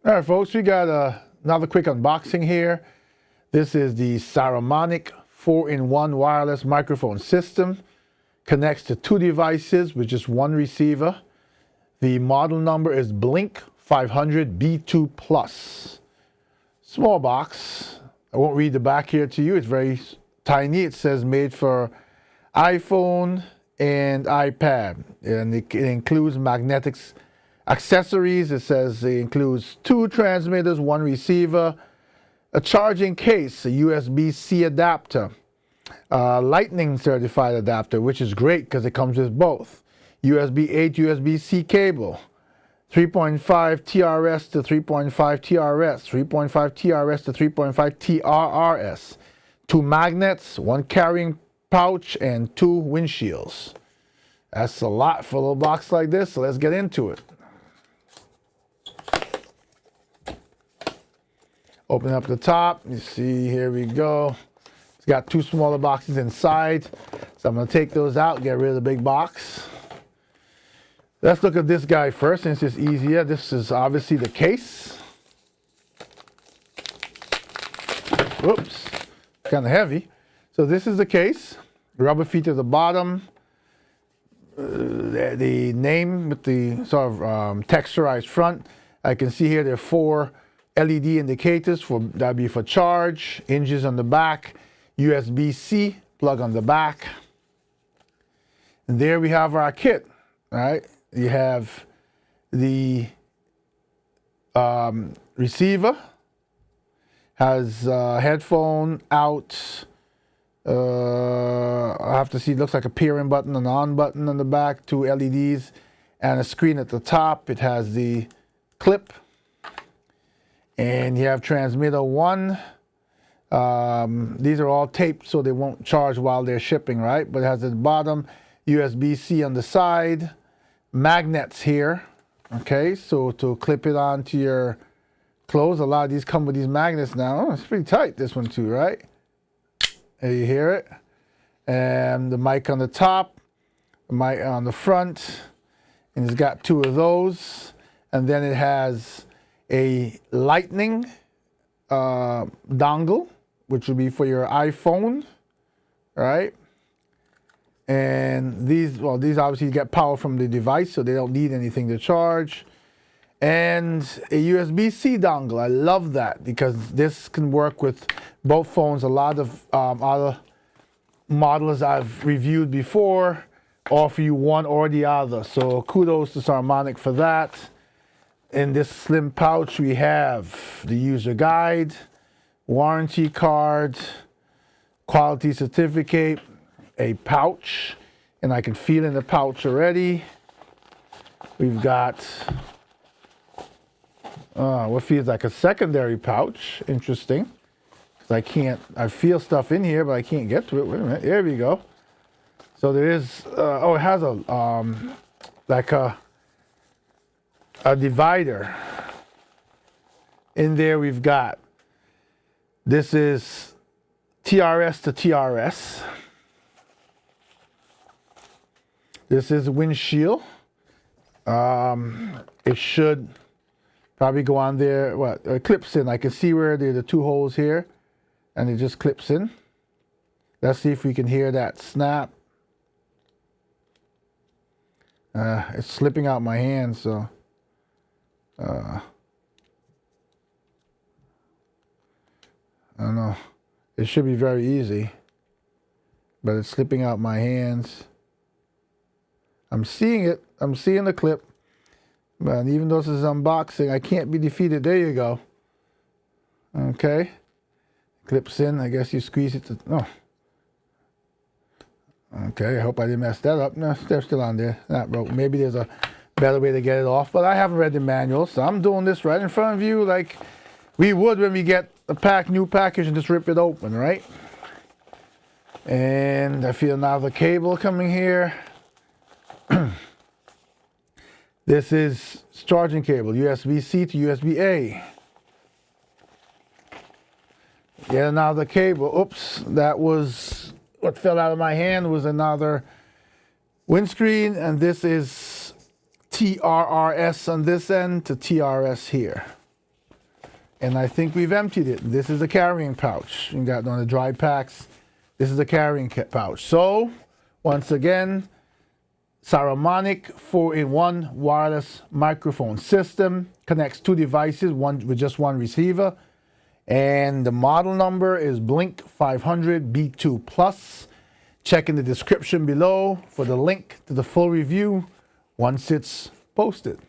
All right, folks, we got another quick unboxing here. This is the Saramonic 4-in-1 wireless microphone system. Connects to two devices with just one receiver. The model number is Blink500 B2+. Small box. I won't read the back here to you. It's very tiny. It says made for iPhone and iPad. And it includes magnetics accessories. It says it includes two transmitters, one receiver, a charging case, a USB-C adapter, Lightning certified adapter, which is great because it comes with both. USB-A to USB-C cable, 3.5 TRS to 3.5 TRS, 3.5 TRS to 3.5 TRRS, two magnets, one carrying pouch, and two windshields. That's a lot for a little box like this, so let's get into it. Open up the top, you see, here we go. It's got two smaller boxes inside, so I'm going to take those out, get rid of the big box. Let's look at this guy first, since it's easier. This is obviously the case. Whoops, kind of heavy. So this is the case, rubber feet at the bottom, the name with the sort of texturized front. I can see here there are four LED indicators, that'd be for charge, hinges on the back, USB-C plug on the back. And there we have our kit, right? You have the receiver, has headphone out, I have to see, it looks like a pairing button, an on button on the back, two LEDs, and a screen at the top. It has the clip. And you have transmitter one. These are all taped so they won't charge while they're shipping, right? But it has at the bottom USB-C on the side, magnets here. Okay, so to clip it onto your clothes. A lot of these come with these magnets now. Oh, it's pretty tight, this one too, right? There you hear it. And the mic on the top, the mic on the front, and it's got two of those. And then it has a Lightning dongle, which would be for your iPhone, right? And these obviously get power from the device, so they don't need anything to charge. And a USB-C dongle. I love that because this can work with both phones. A lot of other models I've reviewed before offer you one or the other. So kudos to Saramonic for that. In this slim pouch, we have the user guide, warranty card, quality certificate, a pouch, and I can feel in the pouch already. We've got what feels like a secondary pouch. Interesting, because I feel stuff in here, but I can't get to it. Wait a minute, there we go. So there is, it has a like a divider. In there we've got, this is TRS to TRS. This is windshield. It should probably go on there. It clips in. I can see where there are the two holes here, and it just clips in. Let's see if we can hear that snap. It's slipping out my hand, so I don't know. It should be very easy, but it's slipping out my hands. I'm seeing it. I'm seeing the clip. But even though this is unboxing, I can't be defeated. There you go. Okay. Clips in. I guess you squeeze it to... Oh. Okay, I hope I didn't mess that up. No, they're still on there. Not broke. Maybe there's a better way to get it off, but I haven't read the manual, so I'm doing this right in front of you like we would when we get a new package and just rip it open, right? And I feel now the cable coming here. This is charging cable, USB-C to USB-A. Get another cable. Oops, that was what fell out of my hand, was another windscreen, and this is TRRS on this end to TRS here. and I think we've emptied it. This is a carrying pouch. You got on the dry packs. This is a carrying pouch. So once again, Saramonic 4-in-1 wireless microphone system, connects 2 devices, one with just 1 receiver, and the model number is Blink500 B2 Plus. Check in the description below for the link to the full review once it's posted.